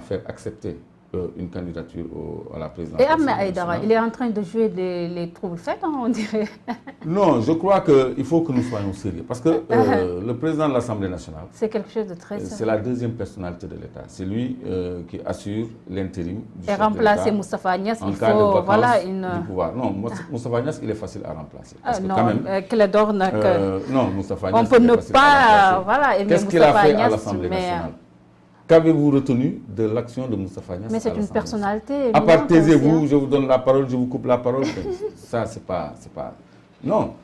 faire accepter une candidature à la présidence. Et Ahmed Aïdara, il est en train de jouer les troubles faits, on dirait. Non, je crois qu'il faut que nous soyons sérieux. Parce que le président de l'Assemblée nationale, c'est quelque chose de très sérieux. C'est la deuxième personnalité de l'État. C'est lui qui assure l'intérim du chef et remplacer Moustapha Niasse, il faut voilà une... du pouvoir. Non, Moustapha Niasse, il est facile à remplacer. Parce non, que quand même, Clédor non, Moustapha Niasse, on peut ne pas voilà, qu'est-ce qu'il a fait à l'Assemblée nationale? Qu'avez-vous retenu de l'action de Moustapha Niasse? Mais c'est une personnalité. À part taisez-vous, je vous donne la parole, je vous coupe la parole. Ça, c'est pas... Non.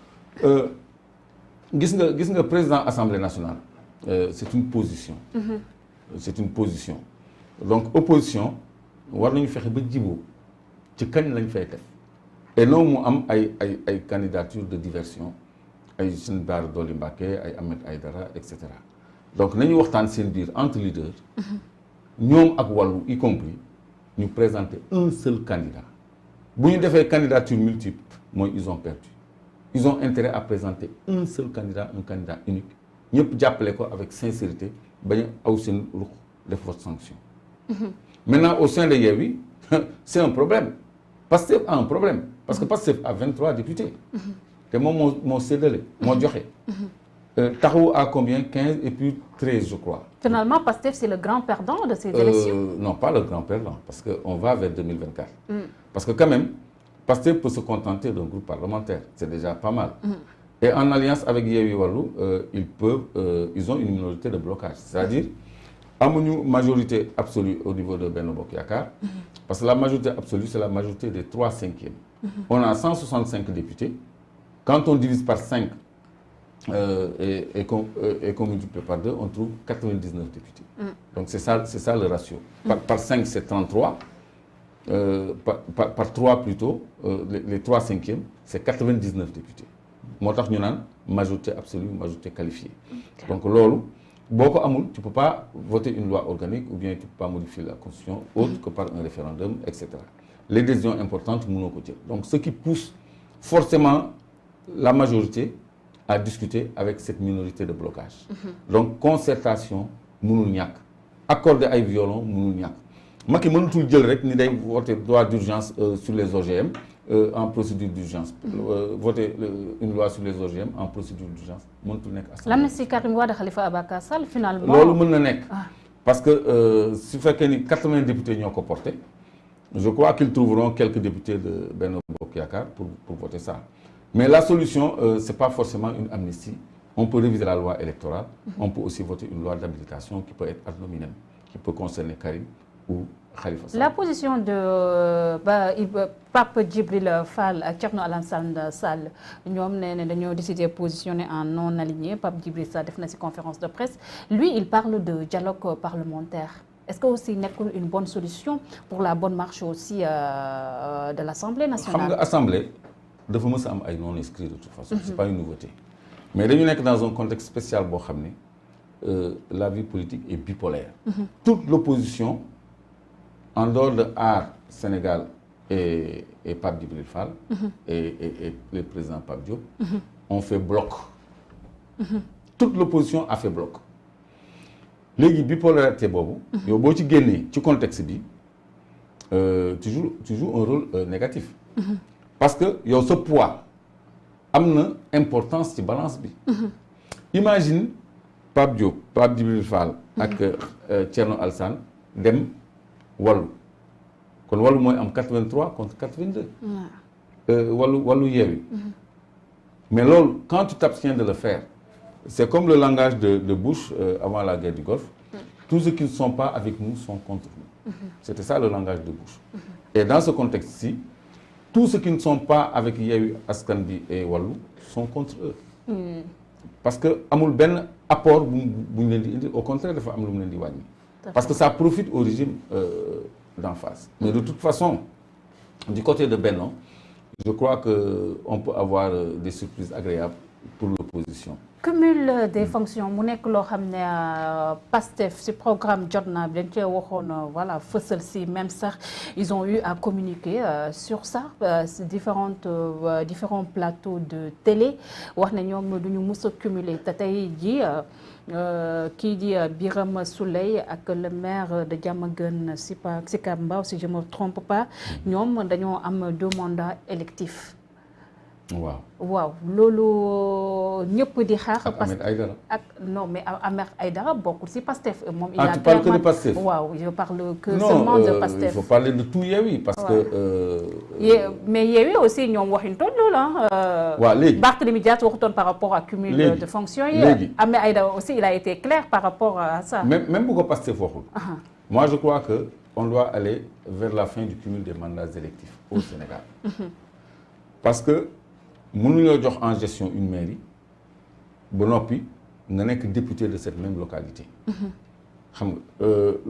Gis nga président de l'Assemblée nationale, c'est une position. C'est une position. Donc, opposition, war nañu fexe ba jiboo ci kañ lañ fay def. Et non mu am ay candidature de diversion, ay Sine Bara Dolly Mbacké, ay Ahmed Aïdara, etc. Donc, nañu waxtaan seen biir entre leaders, ñoom ak wàllu y compris, ñu présenter un seul candidat. Bu ñu defee candidature multiple, mooy ils ont perdu. Ils ont intérêt à présenter un seul candidat, un candidat unique. ñëpp jàppale ko avec sincérité, bañ a aw seen ruux def votre sanction. Maintenant, au sein de Yewwi, c'est un problème. Pastef a un problème. Parce que Pastef a 23 députés. Et moi, mon CDL, mon joxe. Taxawu a combien? 15 et puis 13, je crois. Finalement, Pastef, c'est le grand perdant de ces élections? Non, pas le grand perdant, parce qu'on va vers 2024. Parce que quand même, Pastef peut se contenter d'un groupe parlementaire. C'est déjà pas mal. Et en alliance avec Yewwi Wallu, ils ont une minorité de blocage. C'est-à-dire, amuñu majorité absolue au niveau de Benno Bokk Yaakaar. Parce que la majorité absolue, c'est la majorité des 3/5. On a 165 députés. Quand on divise par 5 et qu'on multiplie par 2, on trouve 99 députés. Donc c'est ça le ratio. Par 5, c'est 33. Par 3 plutôt, les 3/5, c'est 99 députés. Moo tax ñu naan majorité absolue, majorité qualifiée. Donc loolu, boko amul, tu ne peux pas voter une loi organique ou bien tu ne peux pas modifier la constitution autre que par un référendum, etc. Les décisions importantes, mënoo ko jël. Donc ce qui pousse forcément la majorité à discuter avec cette minorité de blocage. Donc concertation mënul ñàkk, accorder ay violons mënul ñàkk. Macky mënatul jël rek ni day voter droit d'urgence sur les OGM en procédure d'urgence. Voter une loi sur les OGM en procédure d'urgence mënatul nekk assemblée. L'amnistie Karim Wade Khalifa Ababacar Sall finalement. loolu mën na nekk. Parce que su fekkee ni 80 députés ñoo ko porté, je crois qu'ils trouveront quelques députés de Benno Bokk Yaakaar pour voter ça. Mais la solution, c'est pas forcément une amnistie. On peut réviser la loi électorale. On peut aussi voter une loi d'habilitation qui peut être ad nominem, qui peut concerner Karim ou Khalifa Sall. La position de Pape Djibril Fall ak Thierno Alassane Sall ñoom nee na dañoo décidé positionner en non aligné. Pape Djibril Sall def na ci conférence de presse. Lui, il parle de dialogue parlementaire. Est-ce que aussi nekkul une bonne solution pour la bonne marche aussi de l'Assemblée nationale? Xam nga Assemblée dafa mës a am ay non inscrits de toute façon. C'est pas une nouveauté. Mais dañu nekk dans un contexte spécial boo xam ne la vie politique est bipolaire. Toute l'opposition en dehors de Aar Sénégal et Pape Djibril Fall et le président Pape Diop ont fait bloc. Toute l'opposition a fait bloc. Léegi bipolarité boobu yow boo ci génnee ci contexte bi tu joues un rôle négatif. Parce que yow ce poids am na importance ci balance bi. Imagine Pape Diop, Pape Djibril Fall ak Thierno Alassane dem Wallu kon Wallu mooy am 83 contre 82. Wallu Yewwi. Mais loolu quand tu t'abstiens de le faire, c'est comme le langage de Bush avant la guerre du Golfe. Tous ceux qui ne sont pas avec nous sont contre nous. C'était ça le langage de Bush. Et dans ce contexte-ci, tous ceux qui ne sont pas avec Yewwi Askan Wi et Wallu sont contre eux. Parce que amul benn apport bu ñu leen di indi, au contraire dafa am lu mu leen di wàññi. Parce que ça profite au régime d'en face. Mais de toute façon, du côté de Benno, je crois qu'on peut avoir des surprises agréables pour l'opposition. Cumul des fonctions mu nekk loo xam ne Pastef ci programme jot na dañ cee waxoon voilà fësal ci même sax ils ont eu à communiquer sur ça ci différents plateaux de télé wax ne ñoom duñu mës a cumuler te tey ji kii di Birame Souleye ak le maire de Diamaguène Sicap Mbao si je me trompe pas ñoom dañoo am 2 mandats électifs. waaw loolu ñëpp di xaar. ak Ahmed Aïdara ak non mais Ahmed Aïdara bokkul ci Pastef moom. il a tu parles que de Pastef. waaw je parle que seulement de Pastef. Il faut parler de tout Yewwi parce que. mais Yewwi aussi ñoom waxuñu toon loolu ah. waaw léegi Barthélémy Dias waxutoon par rapport à cumul de fonctions yi. léegi Ahmed Aïdara aussi il a été clair par rapport à ça. même bu ko Pastef waxul. moi je crois que on doit aller vers la fin du cumul des mandats électifs au Sénégal. parce que. mënuñoo jox en gestion une mairie ba noppi nga nekk député de cette même localité. xam nga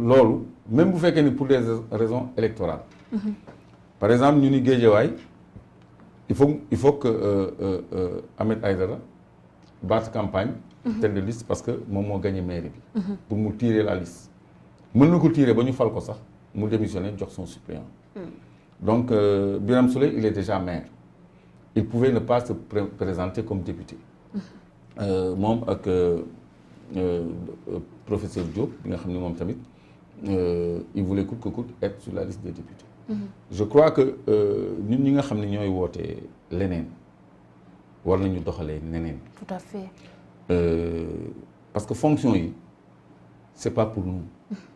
loolu même bu fekkee ni pour des raisons électorales. par exemple ñu ni Guédiawaye il faut que Ahmed Aïdara batte campagne. tête de liste parce que moom moo gagné mairie bi. pour mu tirer la liste. mën na ko tirer ba ñu fal ko sax mu démissionner jox son suppléant. donc Birame Souleye il est déjà maire. il pouvait ne pas se présenter comme député. moom ak professeur Diop bi nga xam ne moom tamit il voulait coûte que coûte être sur la liste des députés. je crois que ñun ñi nga xam ne ñooy wootee leneen war nañu doxalee neneen. tout à fait. parce que fonction yi c'est pas pour nous.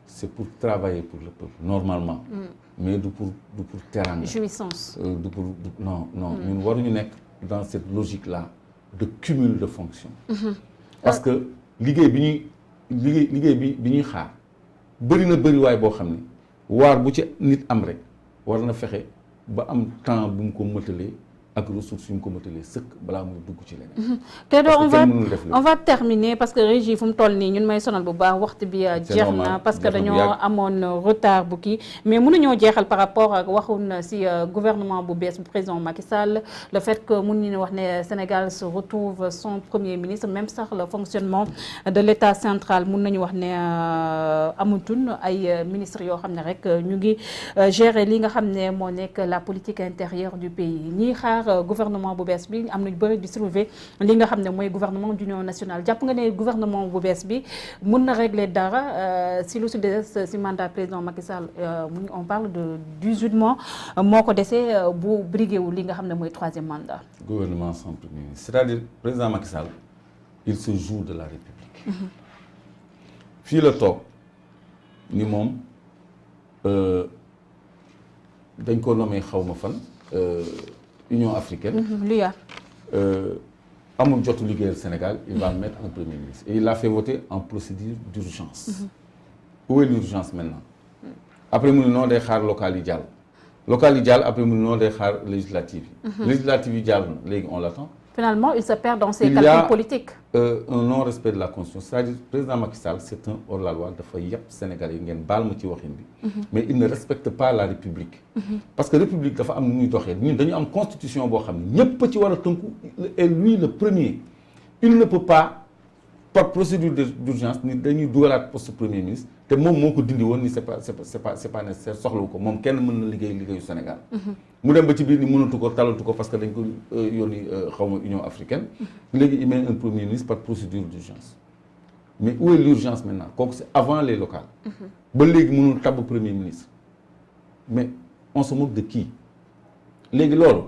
c'est pour travailler pour le peuple normalement. mais du pour teranga. jouissance. non ñun waruñu nekk dans cette logique là de cumul de fonctions. parce que liggéey bi ñuy xaar bëri na bëriwaay boo xam ne waar bu ci nit am rek war na fexe ba am temps bu mu ko mëtalee ak ressources yu mu ko mëtalee sëkk balaa muy dugg ci leneen. te on va terminer parce que régie fu mu toll nii ñun may sonal bu baax waxtu bi jeex na parce que dañoo amoon retard bu kii mais mënuñoo jeexal par rapport ak waxun si gouvernement bu bees bu président Macky Sall le fait que mun ñu wax ne Sénégal se retrouve son premier ministre même sax le fonctionnement de l'État central mun nañu wax ne amatun ay ministres yoo xam ne rek ñu ngi gérer li nga xam ne moo nekk la politique intérieure du pays ñi xaar gouvernement bu bees bi am nañu bëri di soulever li nga xam ne mooy gouvernement d'union nationale jàpp nga ne gouvernement bu bees bi mun na régler dara si lu si des si mandat président Macky Sall on parle de 18 mois moo ko desee bu brigué wu li nga xam ne mooy 3e mandat. gouvernement sans premier ministre c'est-à-dire président Macky Sall il se joue de la République. fii la toog ni moom dañ ko nommé xaw ma fan. Union africaine. l'UA. amul jotu liggéeyal Sénégal il va mettre un premier ministre et il l'a fait voter en procédure d'urgence. Où est l'urgence maintenant? après mu ne non day xaar local yi jàll. local yi jàll après mu ne non day xaar législative yi. législative yi jàll na léegi on l'attend. Finalement il se perd dans ses calculs politiques. un non-respect de la constitution c'est-à-dire président Macky Sall c'est un hors-la-loi dafa yàpp Sénégalais yi ngeen baal ma ci waxin bi. mais il ne respecte pas la République. parce que République dafa am nu muy doxee ñun dañu am constitution boo xam ne ñëpp a ci war a tënku et lui le premier il ne peut pas par procédure d'urgence ni dañuy dugalaat poste premier ministre te moom moo ko dindi woon ni c'est pas nécessaire soxlawu ko moom kenn mën na liggéeyu Sénégal. mu dem ba ci biir ni mënatu ko talatu ko parce que dañ ko yónni xawma Union africaine. léegi il met un premier ministre par procédure d'urgence. mais où est l'urgence maintenant kooku c'est avant les locales. ba léegi mënul tabb premier ministre. mais on se moque de qui léegi loolu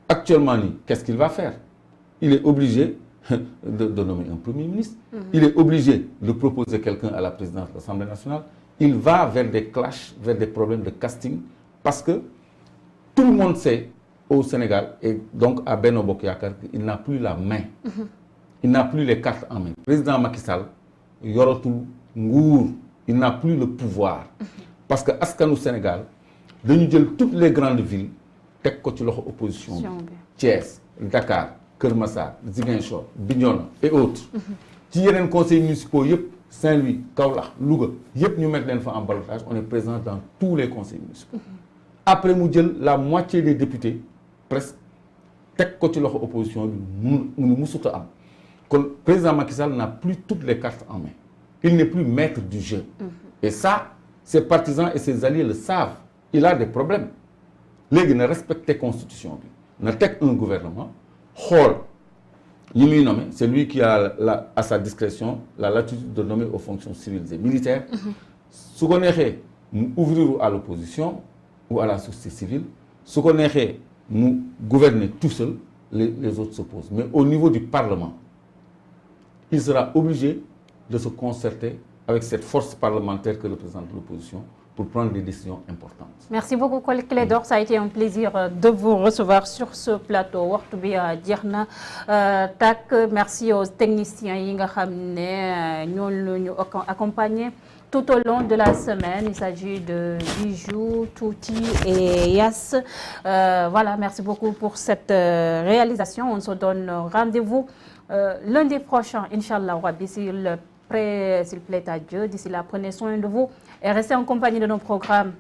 actuellement nii qu'est-ce qu'il va faire il est obligé de nommer un premier ministre. il est obligé de proposer quelqu'un à la présidence de l'Assemblée nationale. il va vers des clashs vers des problèmes de casting parce que tout le monde sait au Sénégal et donc à Benno Bokk Yaakaar qu'il n'a plus la main. il n'a plus les cartes en main. président Macky Sall yoratul nguur il n'a plus le pouvoir. parce que askanu Sénégal dañu jël toutes les grandes villes teg ko ci loxo opposition bi. Thiès Dakar Keur Massar Ziguinchor Bignona et autres. ci yeneen conseils municipaux yëpp Saint-Louis Kaolack Louga yëpp ñu mettre leen fa en ballottage on est présent dans tous les conseils municipaux. après mu jël la moitié des députés presque teg ko ci loxo opposition bi mu musut a am kon président Macky Sall n'a plus toutes les cartes en main il n'est plus maître du jeu et ça ses partisans et ses alliés le savent il a des problèmes léegi na respecter constitution bi na teg un gouvernement xool yi muy nommé c'est lui qui a à sa discrétion la latitude de nommer aux fonctions civiles et militaires su ko neexee mu ouvrir à l'opposition ou à la société civile su ko neexee mu gouverner tout seul les autres s'opposent mais au niveau du Parlement il sera obligé de se concerter avec cette force parlementaire que représente l'opposition pour prendre des décisions importantes. Merci beaucoup Clédor, ça a été un plaisir de vous recevoir sur ce plateau waxtu bi jeex na tàkk merci aux techniciens yi nga xam ne ñoo ñu accompagné tout au long de la semaine. Il s'agit de Bijou, Touti et Yass. Voilà, merci beaucoup pour cette réalisation. On se donne rendez-vous lundi prochain, Inch'Allah Rabbi, s'il plaît à Dieu. D'ici là, prenez soin de vous et restez en compagnie de nos programmes.